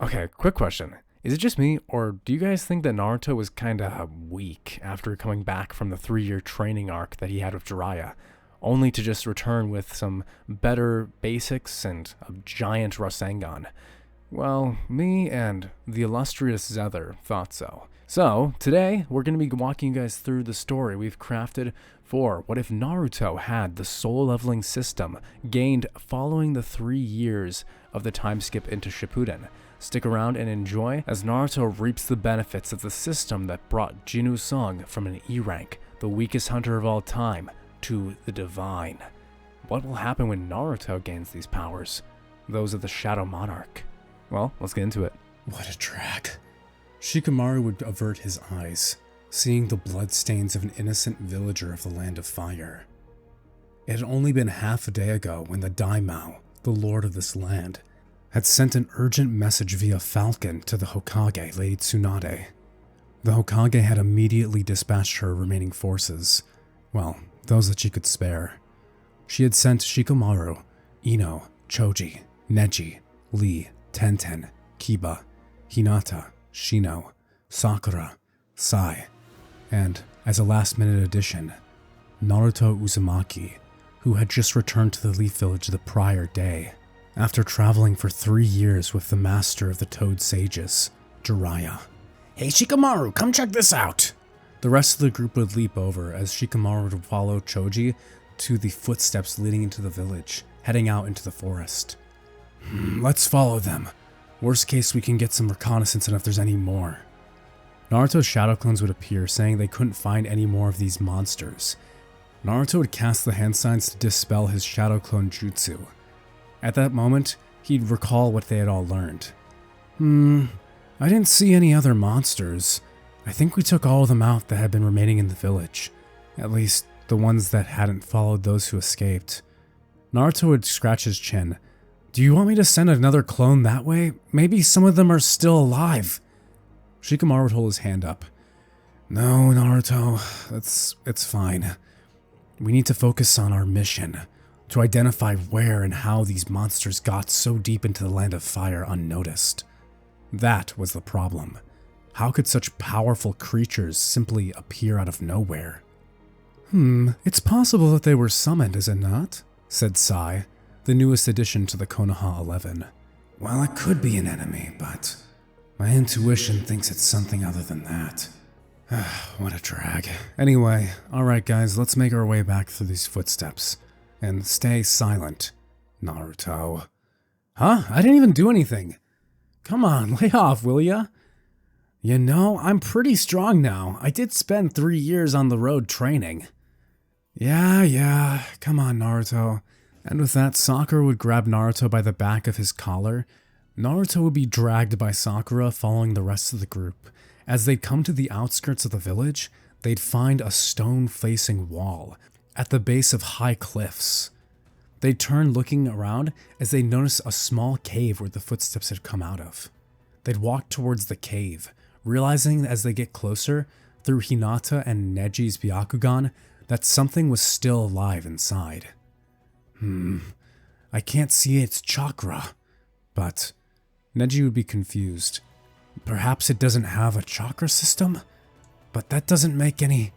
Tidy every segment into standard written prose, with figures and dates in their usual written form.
Okay, quick question. Is it just me, or do you guys think that Naruto was kinda weak after coming back from the 3-year training arc that he had with Jiraiya, only to just return with some better basics and a giant Rasengan? Well, me and the illustrious Zether thought so. So, today, we're going to be walking you guys through the story we've crafted for what if Naruto had the soul leveling system gained following the 3 years of the time skip into Shippuden. Stick around and enjoy as Naruto reaps the benefits of the system that brought Jinu Sung from an E rank, the weakest hunter of all time, to the divine. What will happen when Naruto gains these powers? Those of the Shadow Monarch. Well, let's get into it. What a drag. Shikamaru would avert his eyes, seeing the bloodstains of an innocent villager of the Land of Fire. It had only been half a day ago when the Daimyō, the lord of this land, had sent an urgent message via falcon to the Hokage, Lady Tsunade. The Hokage had immediately dispatched her remaining forces, well, those that she could spare. She had sent Shikamaru, Ino, Choji, Neji, Lee, Tenten, Kiba, Hinata, Shino, Sakura, Sai, and, as a last-minute addition, Naruto Uzumaki, who had just returned to the Leaf Village the prior day, after traveling for 3 years with the master of the Toad Sages, Jiraiya. "Hey Shikamaru, come check this out!" The rest of the group would leap over as Shikamaru would follow Choji to the footsteps leading into the village, heading out into the forest. Let's follow them. Worst case, we can get some reconnaissance and if there's any more. Naruto's shadow clones would appear, saying they couldn't find any more of these monsters. Naruto would cast the hand signs to dispel his shadow clone jutsu. At that moment, he'd recall what they had all learned. I didn't see any other monsters. I think we took all of them out that had been remaining in the village. At least, the ones that hadn't followed those who escaped. Naruto would scratch his chin. Do you want me to send another clone that way? Maybe some of them are still alive. Shikamaru would hold his hand up. No, Naruto, it's fine. We need to focus on our mission, to identify where and how these monsters got so deep into the Land of Fire unnoticed. That was the problem. How could such powerful creatures simply appear out of nowhere? It's possible that they were summoned, is it not? Said Sai, the newest addition to the Konoha 11. Well, it could be an enemy, but my intuition thinks it's something other than that. What a drag. Anyway, alright guys, let's make our way back through these footsteps. And stay silent, Naruto. Huh? I didn't even do anything. Come on, lay off, will ya? You know, I'm pretty strong now. I did spend 3 years on the road training. Yeah, come on, Naruto. And with that, Sakura would grab Naruto by the back of his collar. Naruto would be dragged by Sakura following the rest of the group. As they'd come to the outskirts of the village, they'd find a stone-facing wall at the base of high cliffs. They'd turn looking around as they noticed a small cave where the footsteps had come out of. They'd walk towards the cave, realizing as they get closer, through Hinata and Neji's Byakugan, that something was still alive inside. I can't see its chakra, but Neji would be confused. Perhaps it doesn't have a chakra system? But that doesn't make any...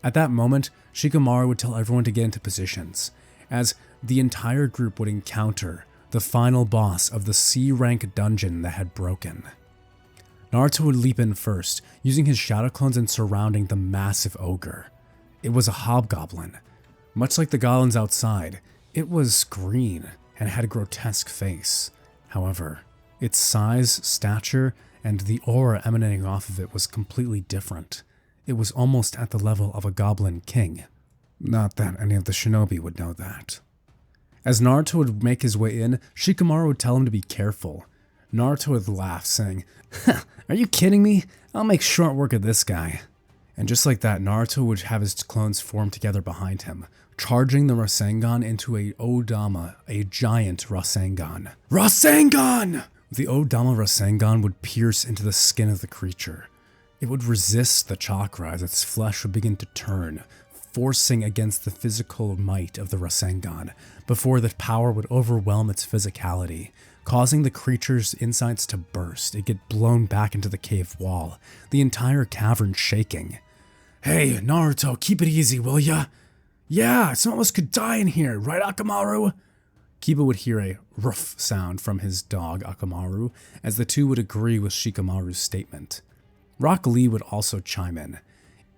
At that moment, Shikamaru would tell everyone to get into positions, as the entire group would encounter the final boss of the C-rank dungeon that had broken. Naruto would leap in first, using his shadow clones and surrounding the massive ogre. It was a hobgoblin. Much like the goblins outside, it was green and had a grotesque face. However, its size, stature, and the aura emanating off of it was completely different. It was almost at the level of a goblin king. Not that any of the shinobi would know that. As Naruto would make his way in, Shikamaru would tell him to be careful. Naruto would laugh, saying, "Are you kidding me? I'll make short work of this guy." And just like that, Naruto would have his clones form together behind him, charging the Rasengan into a Odama, a giant Rasengan. Rasengan! The Odama Rasengan would pierce into the skin of the creature. It would resist the chakra as its flesh would begin to turn, forcing against the physical might of the Rasengan, before the power would overwhelm its physicality, causing the creature's insides to burst. It get blown back into the cave wall, the entire cavern shaking. "Hey, Naruto, keep it easy, will ya? Yeah, some of us could die in here, right, Akamaru?" Kiba would hear a roof sound from his dog, Akamaru, as the two would agree with Shikamaru's statement. Rock Lee would also chime in.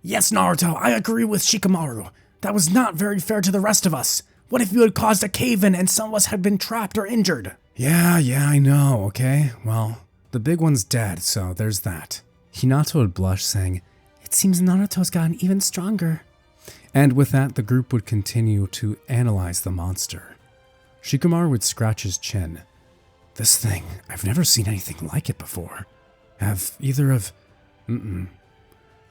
"Yes, Naruto, I agree with Shikamaru. That was not very fair to the rest of us. What if you had caused a cave-in and some of us had been trapped or injured?" Yeah, I know, okay? Well, the big one's dead, so there's that." Hinata would blush, saying, "It seems Naruto's gotten even stronger." And with that, the group would continue to analyze the monster. Shikamaru would scratch his chin. "This thing, I've never seen anything like it before. Have either of..."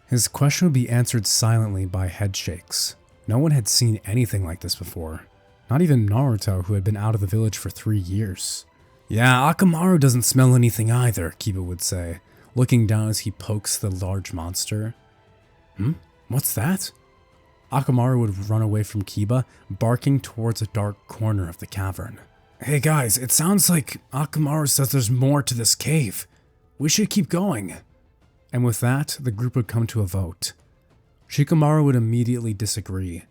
His question would be answered silently by head shakes. No one had seen anything like this before. Not even Naruto, who had been out of the village for 3 years. "Yeah, Akamaru doesn't smell anything either," Kiba would say, looking down as he pokes the large monster. What's that?" Akamaru would run away from Kiba, barking towards a dark corner of the cavern. "Hey guys, it sounds like Akamaru says there's more to this cave. We should keep going." And with that, the group would come to a vote. Shikamaru would immediately disagree.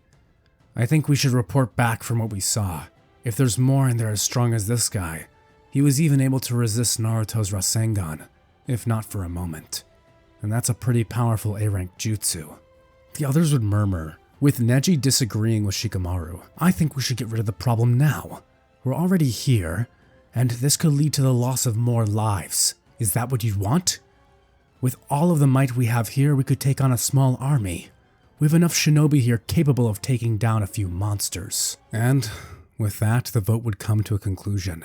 "I think we should report back from what we saw. If there's more and they're as strong as this guy, he was even able to resist Naruto's Rasengan, if not for a moment. And that's a pretty powerful A-rank jutsu." The others would murmur, with Neji disagreeing with Shikamaru. "I think we should get rid of the problem now. We're already here, and this could lead to the loss of more lives. Is that what you'd want? With all of the might we have here, we could take on a small army. We have enough shinobi here capable of taking down a few monsters." And with that, the vote would come to a conclusion.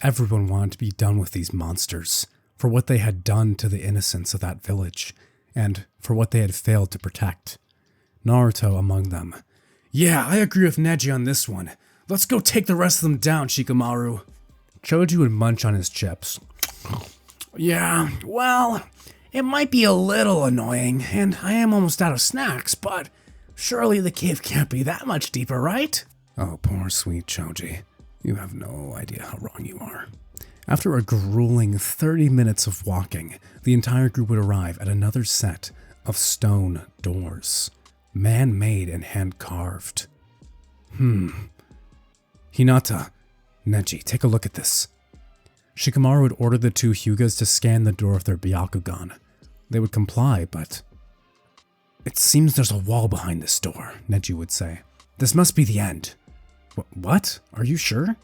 Everyone wanted to be done with these monsters, for what they had done to the innocents of that village, and for what they had failed to protect. Naruto among them. "Yeah, I agree with Neji on this one. Let's go take the rest of them down, Shikamaru." Choji would munch on his chips. "Yeah, well, it might be a little annoying, and I am almost out of snacks, but surely the cave can't be that much deeper, right?" Oh, poor sweet Choji. You have no idea how wrong you are. After a grueling 30 minutes of walking, the entire group would arrive at another set of stone doors. Man-made and hand-carved. Hinata, Neji, take a look at this. Shikamaru would order the two Hyugas to scan the door of their Byakugan. They would comply, but... "It seems there's a wall behind this door," Neji would say. "This must be the end." What? Are you sure?"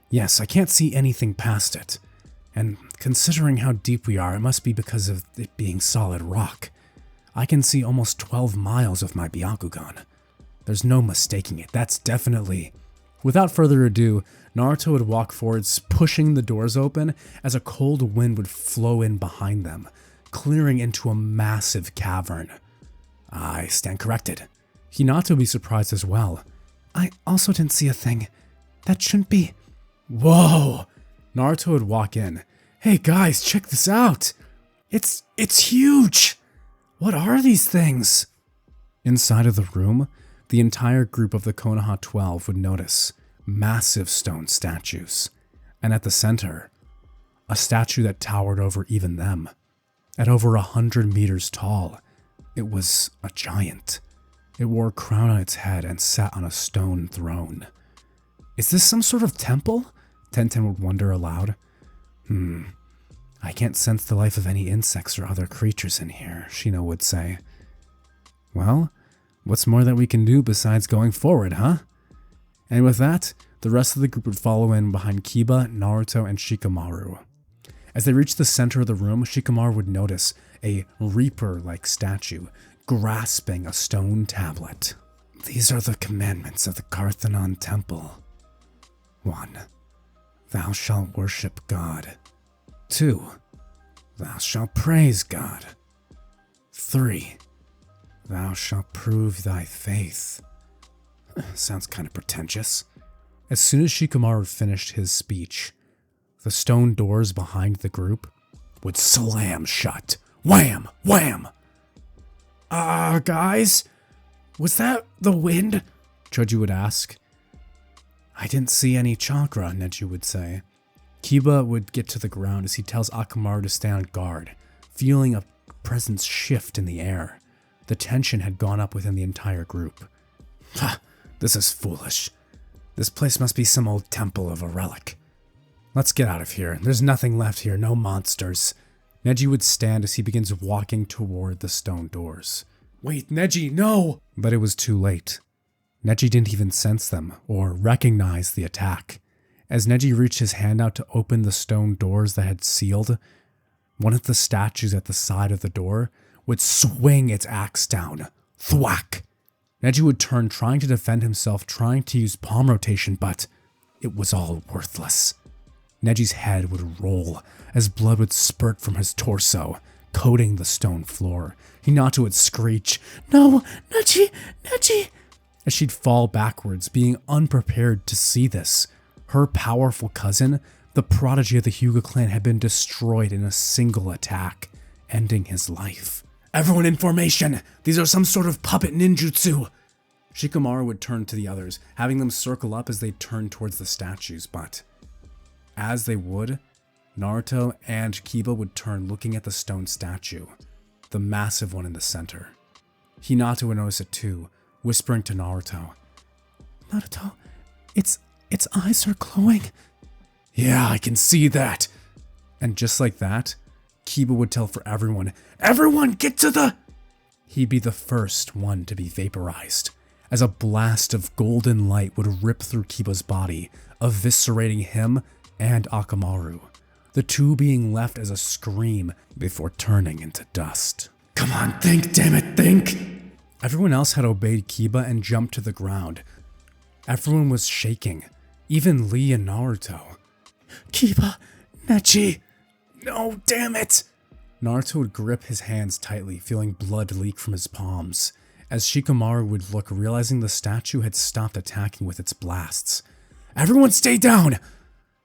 "Yes, I can't see anything past it. And considering how deep we are, it must be because of it being solid rock. I can see almost 12 miles of my Byakugan. There's no mistaking it. That's definitely..." Without further ado, Naruto would walk forwards, pushing the doors open as a cold wind would flow in behind them, clearing into a massive cavern. I stand corrected. Hinata would be surprised as well. "I also didn't see a thing. That shouldn't be..." Whoa! Naruto would walk in. "Hey guys, check this out! It's huge! What are these things?" Inside of the room, the entire group of the Konoha 12 would notice massive stone statues, and at the center, a statue that towered over even them. At over 100 meters tall, it was a giant. It wore a crown on its head and sat on a stone throne. "Is this some sort of temple?" Tenten would wonder aloud. I can't sense the life of any insects or other creatures in here," Shino would say. "Well, what's more that we can do besides going forward, huh?" And with that, the rest of the group would follow in behind Kiba, Naruto, and Shikamaru. As they reached the center of the room, Shikamaru would notice a reaper-like statue grasping a stone tablet. "These are the commandments of the Karthanon Temple. 1. Thou shalt worship God. 2. Thou shalt praise God. 3. Thou shalt prove thy faith." Sounds kind of pretentious. As soon as Shikamaru finished his speech, the stone doors behind the group would slam shut. Wham! Wham! Guys? Was that the wind?" Choji would ask. "I didn't see any chakra," Neji would say. Kiba would get to the ground as he tells Akamaru to stay on guard, feeling a presence shift in the air. The tension had gone up within the entire group. Ha! This is foolish. This place must be some old temple of a relic. Let's get out of here. There's nothing left here, no monsters. Neji would stand as he begins walking toward the stone doors. Wait, Neji, no! But it was too late. Neji didn't even sense them or recognize the attack. As Neji reached his hand out to open the stone doors that had sealed, one of the statues at the side of the door would swing its axe down. Thwack! Neji would turn, trying to defend himself, trying to use palm rotation, but it was all worthless. Neji's head would roll as blood would spurt from his torso, coating the stone floor. Hinata would screech, "No, Neji, Neji!" as she'd fall backwards, being unprepared to see this. Her powerful cousin, the prodigy of the Hyuga clan, had been destroyed in a single attack, ending his life. "Everyone in formation! These are some sort of puppet ninjutsu!" Shikamaru would turn to the others, having them circle up as they turned towards the statues, but as they would, Naruto and Kiba would turn, looking at the stone statue, the massive one in the center. Hinata would notice it too, whispering to Naruto, "Naruto, its eyes are glowing." "Yeah, I can see that." And just like that, Kiba would tell for everyone, "Everyone get to the..." He'd be the first one to be vaporized, as a blast of golden light would rip through Kiba's body, eviscerating him and Akamaru, the two being left as a scream before turning into dust. "Come on, think, damn it, think!" Everyone else had obeyed Kiba and jumped to the ground. Everyone was shaking, even Lee and Naruto. "Kiba, Neji, no, damn it!" Naruto would grip his hands tightly, feeling blood leak from his palms, as Shikamaru would look, realizing the statue had stopped attacking with its blasts. "Everyone stay down!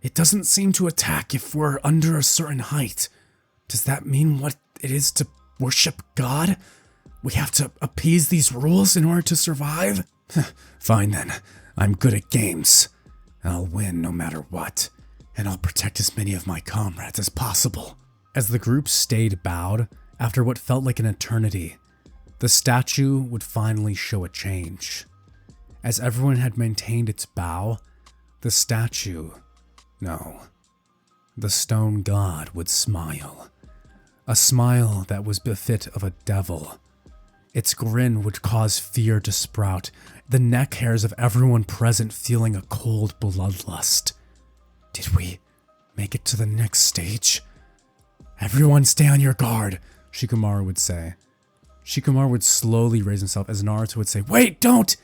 It doesn't seem to attack if we're under a certain height. Does that mean what it is to worship God? We have to appease these rules in order to survive? Fine then, I'm good at games. I'll win no matter what, and I'll protect as many of my comrades as possible." As the group stayed bowed, after what felt like an eternity, the statue would finally show a change. As everyone had maintained its bow, the statue, no, the stone god would smile. A smile that was befit of a devil. Its grin would cause fear to sprout, the neck hairs of everyone present feeling a cold bloodlust. Did we make it to the next stage? "Everyone stay on your guard," Shikamaru would say. Shikamaru would slowly raise himself as Naruto would say, "Wait, don't!"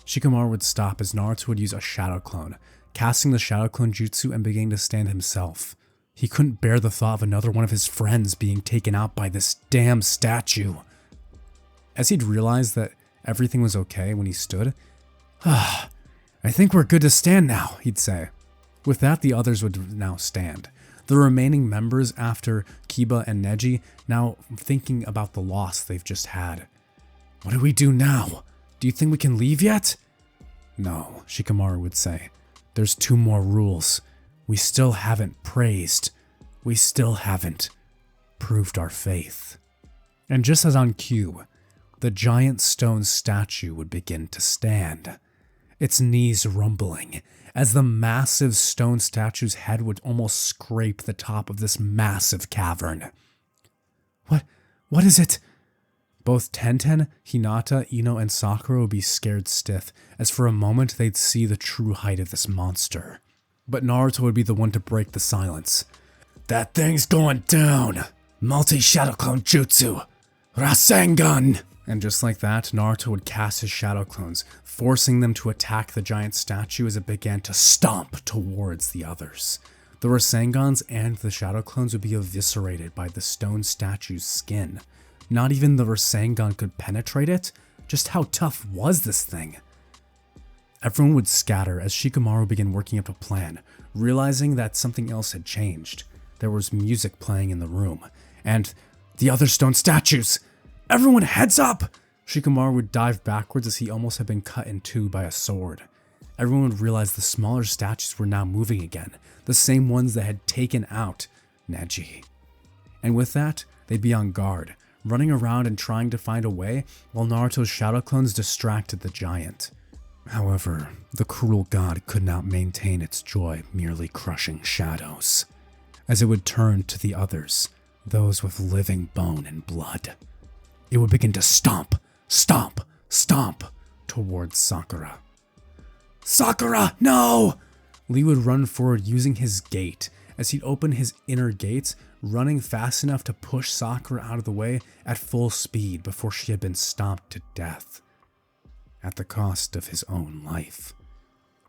Shikamaru would stop as Naruto would use a shadow clone, casting the shadow clone jutsu and beginning to stand himself. He couldn't bear the thought of another one of his friends being taken out by this damn statue. As he'd realized that everything was okay when he stood, "I think we're good to stand now," he'd say. With that, the others would now stand. The remaining members after Kiba and Neji now thinking about the loss they've just had. "What do we do now? Do you think we can leave yet?" "No," Shikamaru would say. "There's 2 more rules. We still haven't praised. We still haven't proved our faith." And just as on cue, the giant stone statue would begin to stand, its knees rumbling, as the massive stone statue's head would almost scrape the top of this massive cavern. What is it?" Both Tenten, Hinata, Ino, and Sakura would be scared stiff, as for a moment they'd see the true height of this monster. But Naruto would be the one to break the silence. "That thing's going down! Multi-Shadow Clone Jutsu! Rasengan!" And just like that, Naruto would cast his shadow clones, forcing them to attack the giant statue as it began to stomp towards the others. The Rasengans and the shadow clones would be eviscerated by the stone statue's skin. Not even the Rasengan could penetrate it. Just how tough was this thing? Everyone would scatter as Shikamaru began working up a plan, realizing that something else had changed. There was music playing in the room, and the other stone statues! "Everyone heads up!" Shikamaru would dive backwards as he almost had been cut in two by a sword. everyone would realize the smaller statues were now moving again, the same ones that had taken out Neji. And with that, they'd be on guard, running around and trying to find a way while Naruto's shadow clones distracted the giant. However, the cruel god could not maintain its joy merely crushing shadows, as it would turn to the others, those with living bone and blood. It would begin to stomp, stomp, stomp towards Sakura. Sakura, no! Lee would run forward using his gate as he'd open his inner gates, running fast enough to push Sakura out of the way at full speed before she had been stomped to death, at the cost of his own life.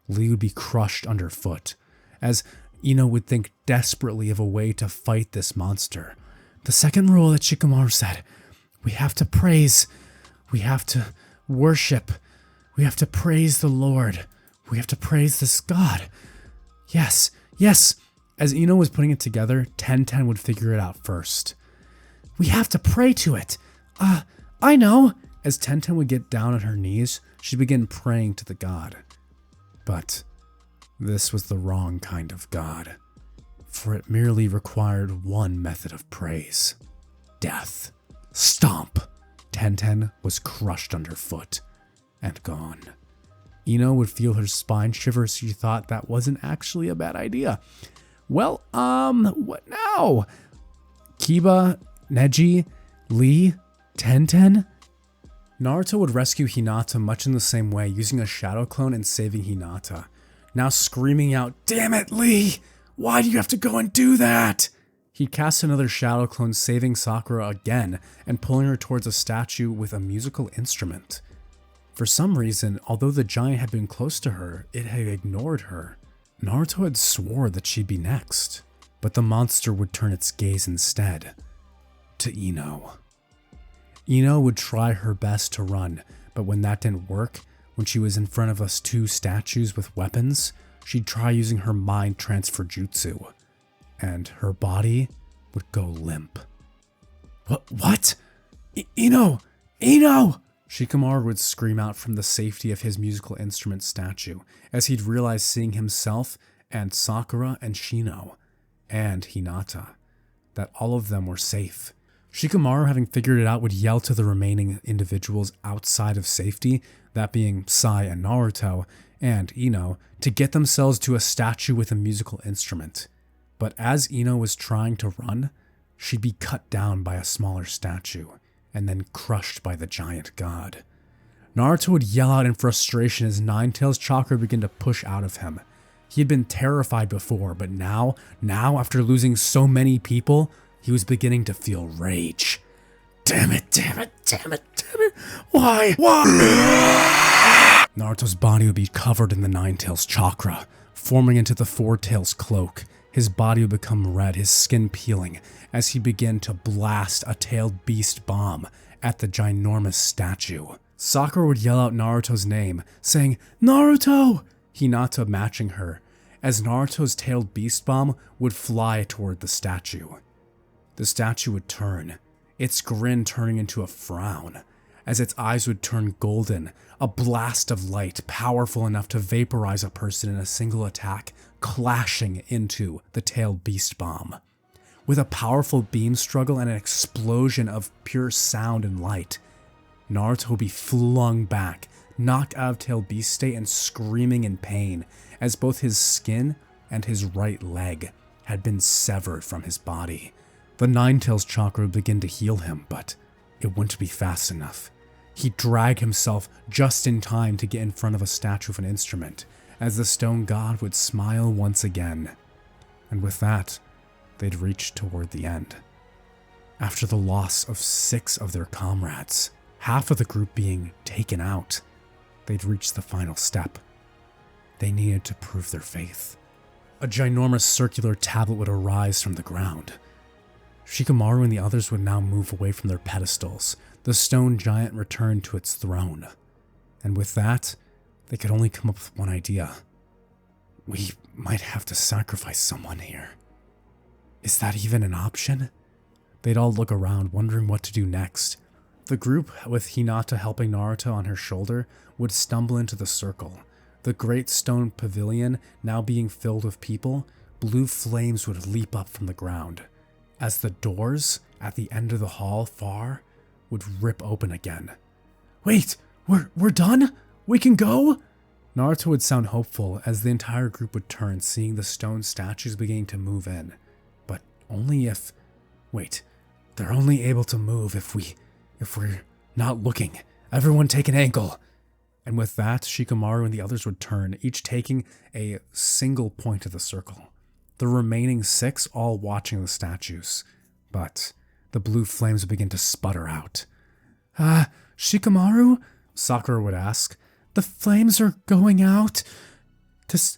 Lee would be crushed underfoot, as Ino would think desperately of a way to fight this monster. The second rule that Shikamaru said, we have to praise, we have to worship, we have to praise the Lord, we have to praise this god. Yes, yes. As Ino was putting it together, Tenten would figure it out first. We have to pray to it. I know. As Tenten would get down on her knees, she'd begin praying to the god. But this was the wrong kind of god, for it merely required one method of praise: death. Stomp! Tenten was crushed underfoot and gone. Ino would feel her spine shiver as she thought that wasn't actually a bad idea. Well, what now? Kiba, Neji, Lee, Tenten? Naruto would rescue Hinata much in the same way, using a shadow clone and saving Hinata, now screaming out, "Damn it, Lee! Why do you have to go and do that?" He cast another shadow clone, saving Sakura again and pulling her towards a statue with a musical instrument. For some reason, although the giant had been close to her, it had ignored her. Naruto had swore that she'd be next, but the monster would turn its gaze instead to Ino. Ino would try her best to run, but when that didn't work, when she was in front of us two statues with weapons, she'd try using her mind transfer jutsu, and her body would go limp. What? Ino! Ino! Shikamaru would scream out from the safety of his musical instrument statue, as he'd realized seeing himself and Sakura and Shino and Hinata, that all of them were safe. Shikamaru, having figured it out, would yell to the remaining individuals outside of safety, that being Sai and Naruto and Ino, to get themselves to a statue with a musical instrument. But as Ino was trying to run, she'd be cut down by a smaller statue, and then crushed by the giant god. Naruto would yell out in frustration as Ninetales' chakra began to push out of him. He had been terrified before, but now after losing so many people, he was beginning to feel rage. Damn it, why? Naruto's body would be covered in the Ninetales' chakra, forming into the Four Tails cloak. His body would become red, his skin peeling, as he began to blast a tailed beast bomb at the ginormous statue. Sakura would yell out Naruto's name, saying, "Naruto!" Hinata matching her, as Naruto's tailed beast bomb would fly toward the statue. The statue would turn, its grin turning into a frown, as its eyes would turn golden, a blast of light powerful enough to vaporize a person in a single attack, clashing into the tailed beast bomb. With a powerful beam struggle and an explosion of pure sound and light, Naruto would be flung back, knocked out of tailed beast state and screaming in pain, as both his skin and his right leg had been severed from his body. The Ninetales chakra would begin to heal him, but it wouldn't be fast enough. He'd drag himself just in time to get in front of a statue of an instrument, as the stone god would smile once again. And with that, they'd reached toward the end. After the loss of 6 of their comrades, half of the group being taken out, they'd reached the final step. They needed to prove their faith. A ginormous circular tablet would arise from the ground. Shikamaru and the others would now move away from their pedestals. The stone giant returned to its throne. And with that, they could only come up with one idea. We might have to sacrifice someone here. Is that even an option? They'd all look around, wondering what to do next. The group, with Hinata helping Naruto on her shoulder, would stumble into the circle. the great stone pavilion now being filled with people, blue flames would leap up from the ground, as the doors at the end of the hall far would rip open again. Wait, we're done? We can go? Naruto would sound hopeful as the entire group would turn, seeing the stone statues beginning to move in. But only if... Wait, they're only able to move if we're not looking. Everyone take an angle. And with that, Shikamaru and the others would turn, each taking a single point of the circle. The remaining 6 all watching the statues. But the blue flames would begin to sputter out. Shikamaru? Sakura would ask. The flames are going out. Does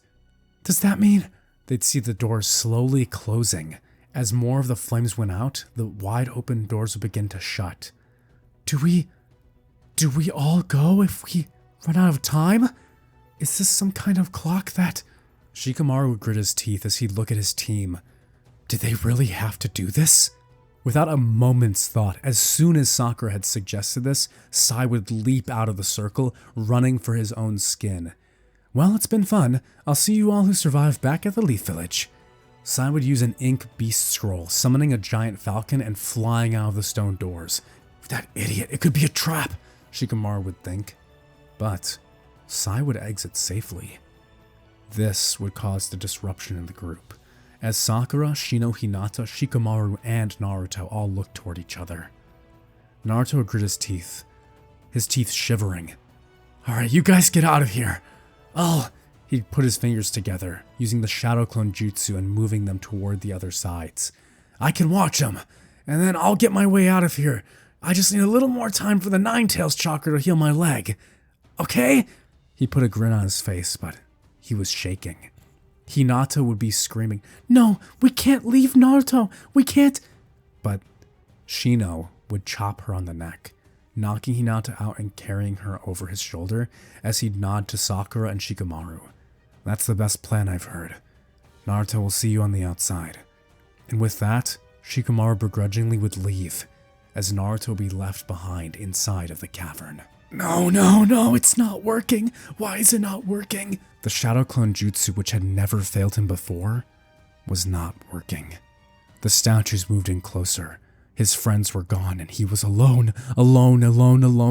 that mean... They'd see the doors slowly closing. As more of the flames went out, the wide open doors would begin to shut. Do we all go if we run out of time? Is this some kind of clock that... Shikamaru would grit his teeth as he'd look at his team. Did they really have to do this? Without a moment's thought, as soon as Sakura had suggested this, Sai would leap out of the circle, running for his own skin. Well, it's been fun. I'll see you all who survive back at the Leaf Village. Sai would use an ink beast scroll, summoning a giant falcon and flying out of the stone doors. That idiot, it could be a trap, Shikamaru would think. But Sai would exit safely. This would cause the disruption in the group, as Sakura, Shino, Hinata, Shikamaru, and Naruto all looked toward each other. Naruto would grit his teeth shivering. Alright, you guys get out of here. He'd put his fingers together, using the Shadow Clone Jutsu and moving them toward the other sides. I can watch them, and then I'll get my way out of here. I just need a little more time for the Nine-Tails chakra to heal my leg. Okay? He put a grin on his face, but he was shaking. Hinata would be screaming, No, we can't leave Naruto! We can't! But Shino would chop her on the neck, knocking Hinata out and carrying her over his shoulder as he'd nod to Sakura and Shikamaru. That's the best plan I've heard. Naruto will see you on the outside. And with that, Shikamaru begrudgingly would leave, as Naruto would be left behind inside of the cavern. No, it's not working. Why is it not working? The Shadow Clone Jutsu, which had never failed him before, was not working. The statues moved in closer. His friends were gone, and he was alone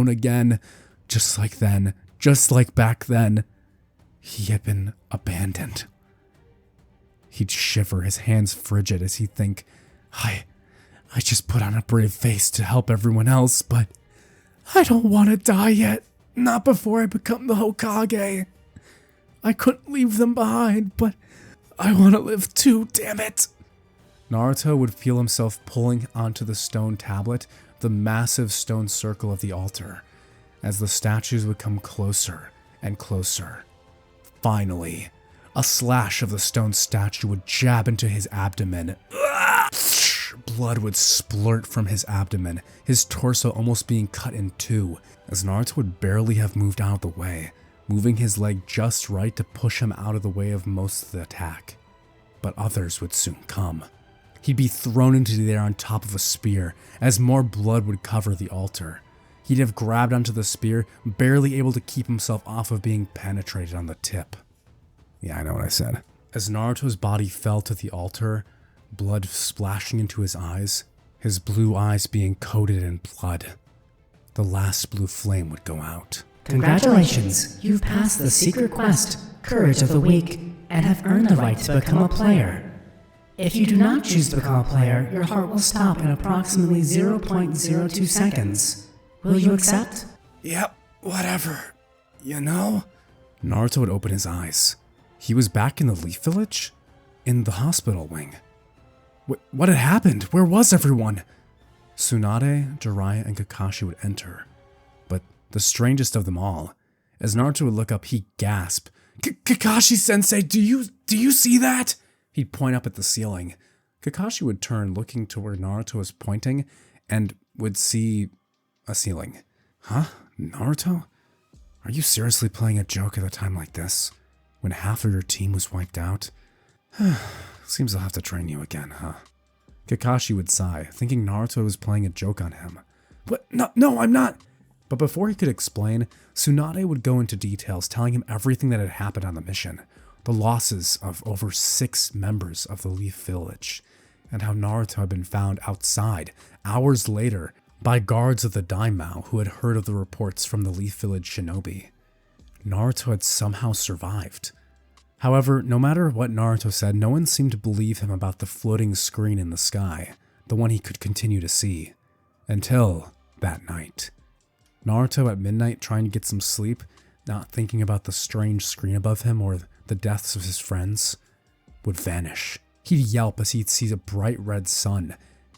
again. Just like then, just like back then. He had been abandoned. He'd shiver, his hands frigid, as he'd think, I just put on a brave face to help everyone else, but I don't want to die yet. Not before I become the Hokage. I couldn't leave them behind, but I want to live too, damn it. Naruto would feel himself pulling onto the stone tablet, the massive stone circle of the altar, as the statues would come closer and closer. Finally, a slash of the stone statue would jab into his abdomen. Blood would splurt from his abdomen, his torso almost being cut in two, as Naruto would barely have moved out of the way, moving his leg just right to push him out of the way of most of the attack. But others would soon come. He'd be thrown into the air on top of a spear, as more blood would cover the altar. He'd have grabbed onto the spear, barely able to keep himself off of being penetrated on the tip. Yeah, I know what I said. As Naruto's body fell to the altar, blood splashing into his eyes, his blue eyes being coated in blood, the last blue flame would go out. Congratulations, you've passed the secret quest, Courage of the Weak, and have earned the right to become a player. If you do not choose to become a player, your heart will stop in approximately 0.02 seconds. Will you accept? Yep, whatever. You know? Naruto would open his eyes. He was back in the Leaf Village? In the hospital wing. What had happened? Where was everyone? Tsunade, Jiraiya, and Kakashi would enter. But the strangest of them all, as Naruto would look up, he gasped. Kakashi-sensei, do you see that? He'd point up at the ceiling. Kakashi would turn, looking to where Naruto was pointing, and would see a ceiling. Huh? Naruto? Are you seriously playing a joke at a time like this? When half of your team was wiped out? Seems I'll have to train you again, huh? Kakashi would sigh, thinking Naruto was playing a joke on him. But no, I'm not. But before he could explain, Tsunade would go into details, telling him everything that had happened on the mission, the losses of over 6 members of the Leaf Village, and how Naruto had been found outside, hours later, by guards of the Daimyō who had heard of the reports from the Leaf Village shinobi. Naruto had somehow survived. However, no matter what Naruto said, no one seemed to believe him about the floating screen in the sky, the one he could continue to see. Until that night. Naruto at midnight trying to get some sleep, not thinking about the strange screen above him or the deaths of his friends, would vanish. He'd yelp as he'd see a bright red sun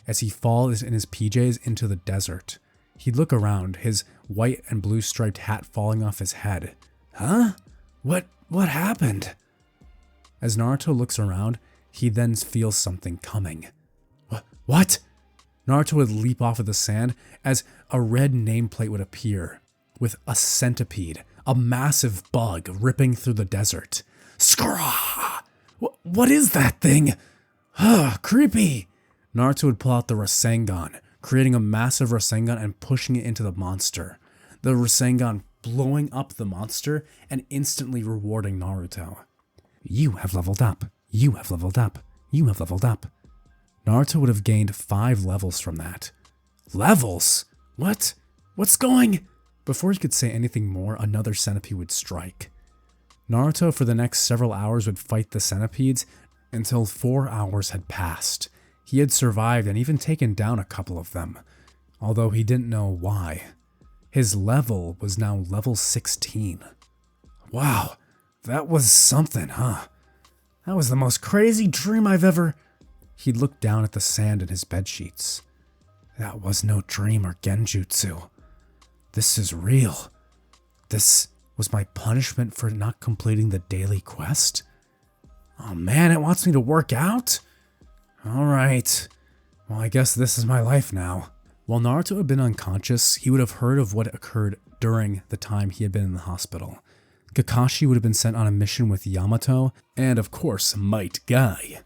as he falls in his PJs into the desert. He'd look around, his white and blue striped hat falling off his head. Huh? What happened? As Naruto looks around, he then feels something coming. What? Naruto would leap off of the sand as a red nameplate would appear, with a centipede, a massive bug ripping through the desert. Scraw! What is that thing? Creepy! Naruto would pull out the Rasengan, creating a massive Rasengan and pushing it into the monster. The Rasengan blowing up the monster and instantly rewarding Naruto. You have leveled up. You have leveled up. You have leveled up. Naruto would have gained 5 levels from that. Levels? What? What's going? Before he could say anything more, another centipede would strike. Naruto for the next several hours would fight the centipedes until 4 hours had passed. He had survived and even taken down a couple of them, although he didn't know why. His level was now level 16. Wow, that was something, huh? That was the most crazy dream I've ever... He looked down at the sand in his bedsheets. That was no dream or genjutsu. This is real. This was my punishment for not completing the daily quest? Oh man, it wants me to work out? Alright. Well, I guess this is my life now. While Naruto had been unconscious, he would have heard of what occurred during the time he had been in the hospital. Kakashi would have been sent on a mission with Yamato, and of course, Might Guy,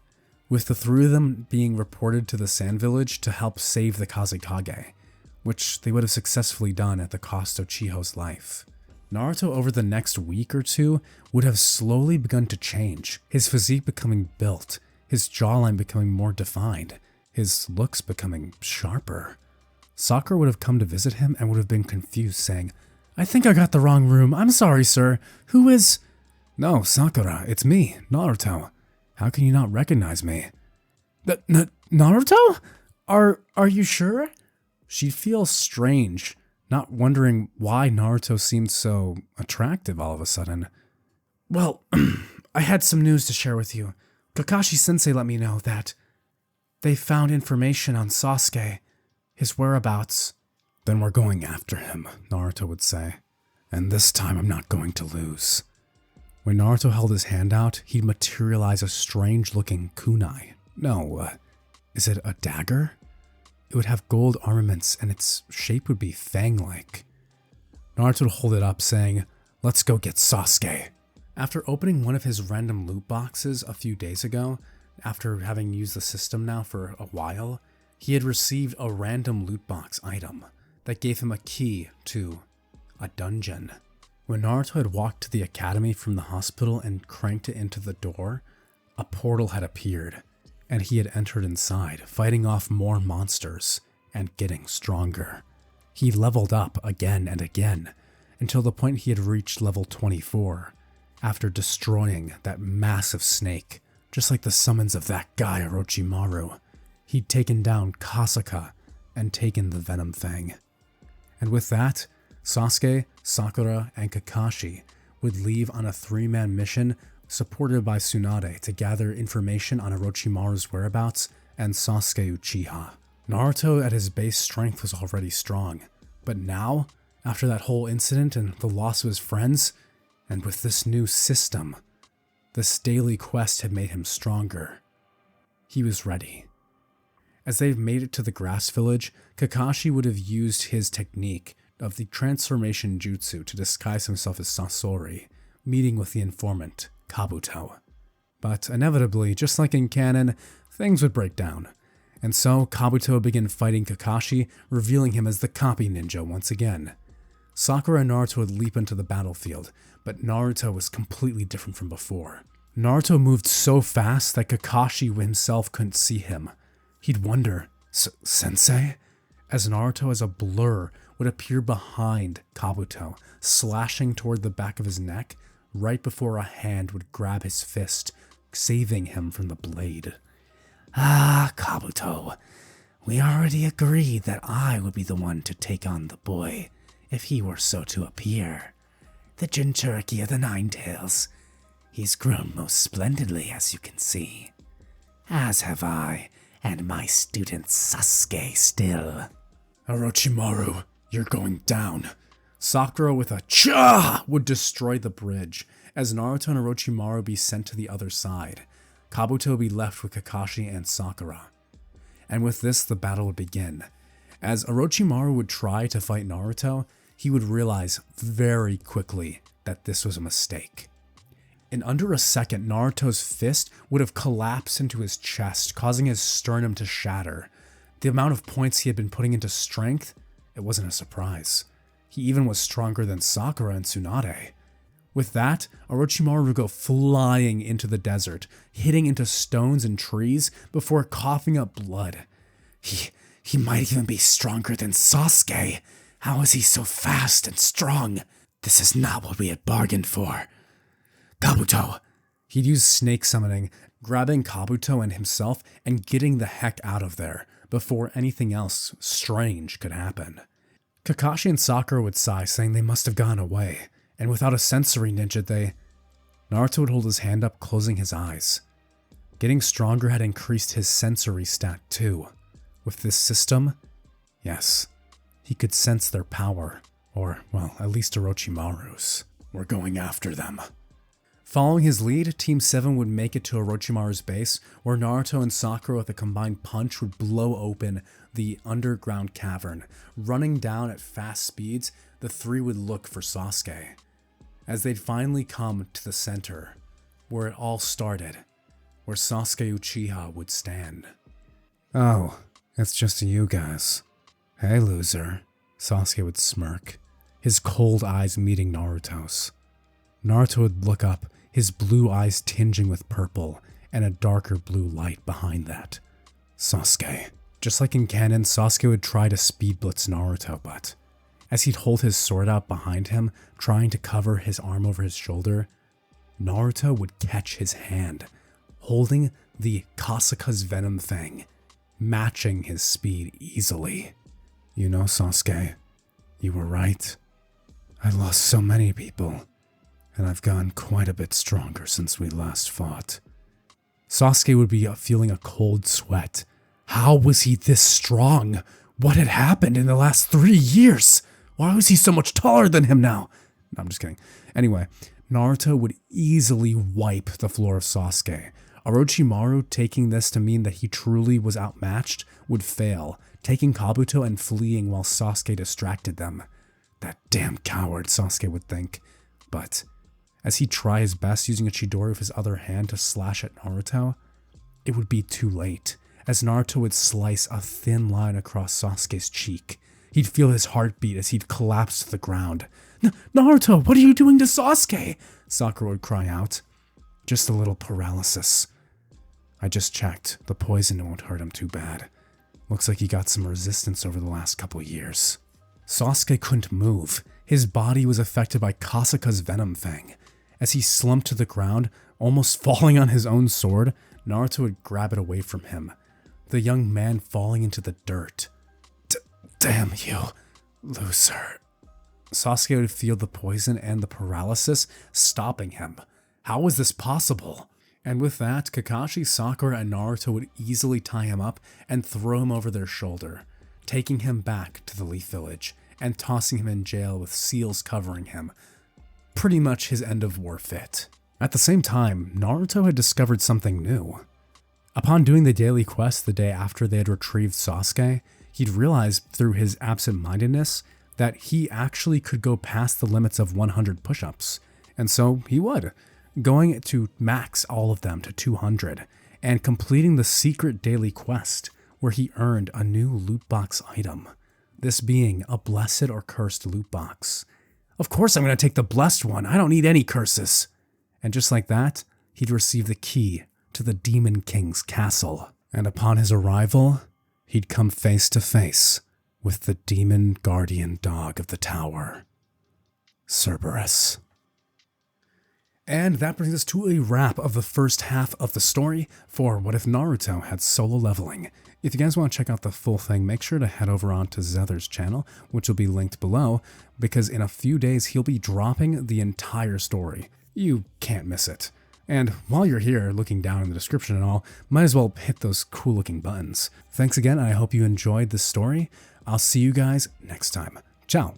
with the 3 of them being reported to the Sand Village to help save the Kazekage, which they would have successfully done at the cost of Chiho's life. Naruto over the next week or 2 would have slowly begun to change, his physique becoming built, his jawline becoming more defined, his looks becoming sharper. Sakura would have come to visit him and would have been confused, saying, I think I got the wrong room. I'm sorry, sir. Who is... No, Sakura, it's me, Naruto. How can you not recognize me? Naruto? Are you sure? She'd feel strange, not wondering why Naruto seemed so attractive all of a sudden. Well, I had some news to share with you. Kakashi-sensei let me know that they found information on Sasuke, his whereabouts. Then we're going after him, Naruto would say. And this time I'm not going to lose. When Naruto held his hand out, he'd materialize a strange-looking kunai. No, is it a dagger? It would have gold armaments and its shape would be fang-like. Naruto would hold it up saying, let's go get Sasuke. After opening one of his random loot boxes a few days ago, after having used the system now for a while, he had received a random loot box item that gave him a key to a dungeon. When Naruto had walked to the academy from the hospital and cranked it into the door, a portal had appeared, and he had entered inside, fighting off more monsters and getting stronger. He leveled up again and again, until the point he had reached level 24, after destroying that massive snake, just like the summons of that guy Orochimaru. He'd taken down Kasaka and taken the Venom Fang. And with that, Sasuke, Sakura, and Kakashi would leave on a 3-man mission supported by Tsunade to gather information on Orochimaru's whereabouts and Sasuke Uchiha. Naruto at his base strength was already strong, but now, after that whole incident and the loss of his friends, and with this new system, this daily quest had made him stronger. He was ready. As they made it to the grass village, Kakashi would have used his technique of the transformation jutsu to disguise himself as Sasori, meeting with the informant, Kabuto. But inevitably, just like in canon, things would break down. And so Kabuto began fighting Kakashi, revealing him as the copy ninja once again. Sakura and Naruto would leap into the battlefield, but Naruto was completely different from before. Naruto moved so fast that Kakashi himself couldn't see him. He'd wonder, Sensei? As Naruto as a blur would appear behind Kabuto, slashing toward the back of his neck right before a hand would grab his fist, saving him from the blade. Ah, Kabuto, we already agreed that I would be the one to take on the boy, if he were so to appear. The Jinchuriki of the Nine Tails. He's grown most splendidly, as you can see. As have I, and my student Sasuke still. Orochimaru, you're going down. Sakura with a cha would destroy the bridge, as Naruto and Orochimaru be sent to the other side. Kabuto would be left with Kakashi and Sakura. And with this, the battle would begin. As Orochimaru would try to fight Naruto, he would realize very quickly that this was a mistake. In under a second, Naruto's fist would have collapsed into his chest, causing his sternum to shatter. The amount of points he had been putting into strength, it wasn't a surprise. He even was stronger than Sakura and Tsunade. With that, Orochimaru would go flying into the desert, hitting into stones and trees before coughing up blood. He might even be stronger than Sasuke. How is he so fast and strong? This is not what we had bargained for. Kabuto! He'd use snake summoning, grabbing Kabuto and himself and getting the heck out of there before anything else strange could happen. Kakashi and Sakura would sigh, saying they must have gone away, and without a sensory ninja, Naruto would hold his hand up, closing his eyes. Getting stronger had increased his sensory stat too. With this system, yes, he could sense their power, or, well, at least Orochimaru's. We're going after them. Following his lead, Team 7 would make it to Orochimaru's base, where Naruto and Sakura with a combined punch would blow open the underground cavern. Running down at fast speeds, the three would look for Sasuke. As they'd finally come to the center, where it all started, where Sasuke Uchiha would stand. Oh, it's just you guys. Hey, loser, Sasuke would smirk, his cold eyes meeting Naruto's. Naruto would look up, his blue eyes tinging with purple, and a darker blue light behind that. Sasuke. Just like in canon, Sasuke would try to speed blitz Naruto, but as he'd hold his sword out behind him, trying to cover his arm over his shoulder, Naruto would catch his hand, holding the Kasuka's Venom Fang, matching his speed easily. You know, Sasuke, you were right. I lost so many people, and I've gotten quite a bit stronger since we last fought. Sasuke would be feeling a cold sweat. How was he this strong? What had happened in the last 3 years? Why was he so much taller than him now? No, I'm just kidding. Anyway, Naruto would easily wipe the floor of Sasuke. Orochimaru, taking this to mean that he truly was outmatched, would fail, taking Kabuto and fleeing while Sasuke distracted them. That damn coward, Sasuke would think. But as he'd try his best using a Chidori with his other hand to slash at Naruto, it would be too late, as Naruto would slice a thin line across Sasuke's cheek. He'd feel his heartbeat as he'd collapse to the ground. Naruto, what are you doing to Sasuke? Sakura would cry out. Just a little paralysis. I just checked. The poison won't hurt him too bad. Looks like he got some resistance over the last couple years. Sasuke couldn't move. His body was affected by Kasuka's Venom Fang. As he slumped to the ground, almost falling on his own sword, Naruto would grab it away from him, the young man falling into the dirt. Damn you, loser. Sasuke would feel the poison and the paralysis stopping him. How was this possible? And with that, Kakashi, Sakura, and Naruto would easily tie him up and throw him over their shoulder, taking him back to the Leaf Village and tossing him in jail with seals covering him. Pretty much his end of war fit. At the same time, Naruto had discovered something new. Upon doing the daily quest the day after they had retrieved Sasuke, he'd realized through his absent-mindedness that he actually could go past the limits of 100 push-ups. And so he would, going to max all of them to 200, and completing the secret daily quest where he earned a new loot box item, this being a blessed or cursed loot box. Of course I'm going to take the blessed one. I don't need any curses. And just like that, he'd receive the key to the Demon King's castle. And upon his arrival, he'd come face to face with the demon guardian dog of the tower, Cerberus. And that brings us to a wrap of the first half of the story for What If Naruto Had Solo Leveling. If you guys want to check out the full thing, make sure to head over onto Zether's channel, which will be linked below, because in a few days he'll be dropping the entire story. You can't miss it. And while you're here looking down in the description and all, might as well hit those cool looking buttons. Thanks again, and I hope you enjoyed this story. I'll see you guys next time. Ciao.